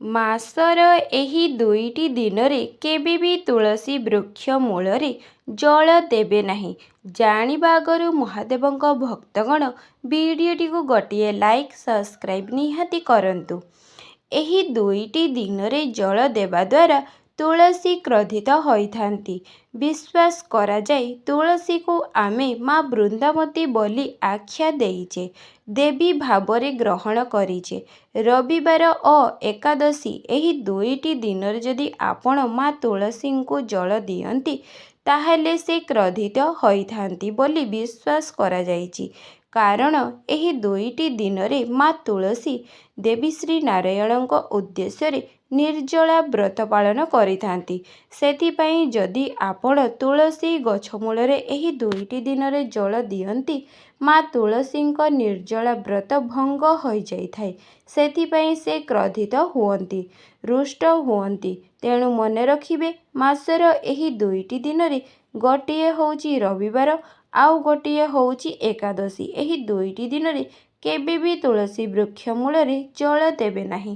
ମାସର ଏହି ଦୁଇଟି ଦିନରେ କେବେ ବି ତୁଳସୀ ବୃକ୍ଷ ମୂଳରେ ଜଳ ଦେବେ ନାହିଁ। ଜାଣିବା ଆଗରୁ ମହାଦେବଙ୍କ ଭକ୍ତଗଣ ଭିଡ଼ିଓଟିକୁ ଗୋଟିଏ ଲାଇକ୍ ସବସ୍କ୍ରାଇବ୍ ନିହାତି କରନ୍ତୁ। ଏହି ଦୁଇଟି ଦିନରେ ଜଳ ଦେବା ଦ୍ୱାରା ତୁଳସୀ କ୍ରୋଧିତ ହୋଇଥାନ୍ତି। ବିଶ୍ୱାସ କରାଯାଏ ତୁଳସୀକୁ ଆମେ ମା ବୃନ୍ଦାବତୀ ବୋଲି ଆଖ୍ୟା ଦେଇଛେ, ଦେବୀ ଭାବରେ ଗ୍ରହଣ କରିଛେ। ରବିବାର ଓ ଏକାଦଶୀ ଏହି ଦୁଇଟି ଦିନରେ ଯଦି ଆପଣ ମା ତୁଳସୀଙ୍କୁ ଜଳ ଦିଅନ୍ତି ତାହେଲେ ସେ କ୍ରୋଧିତ ହୋଇଥାନ୍ତି ବୋଲି ବିଶ୍ୱାସ କରାଯାଇଛି। କାରଣ ଏହି ଦୁଇଟି ଦିନରେ ମା ତୁଳସୀ ଦେବୀ ଶ୍ରୀ ନାରାୟଣଙ୍କ ଉଦ୍ଦେଶ୍ୟରେ ନିର୍ଜଳା ବ୍ରତ ପାଳନ କରିଥାନ୍ତି। ସେଥିପାଇଁ ଯଦି ଆପଣ ତୁଳସୀ ଗଛ ମୂଳରେ ଏହି ଦୁଇଟି ଦିନରେ ଜଳ ଦିଅନ୍ତି ମା ତୁଳସୀଙ୍କ ନିର୍ଜଳା ବ୍ରତ ଭଙ୍ଗ ହୋଇଯାଇଥାଏ। ସେଥିପାଇଁ ସେ କ୍ରୋଧିତ ହୁଅନ୍ତି, ରୁଷ୍ଟ ହୁଅନ୍ତି। ତେଣୁ ମନେ ରଖିବେ ମାସର ଏହି ଦୁଇଟି ଦିନରେ ଗୋଟିଏ ହେଉଛି ରବିବାର ଆଉ ଗୋଟିଏ ହେଉଛି ଏକାଦଶୀ। ଏହି ଦୁଇଟି ଦିନରେ କେବେ ବି ତୁଳସୀ ବୃକ୍ଷ ମୂଳରେ ଜଳ ଦେବେ ନାହିଁ।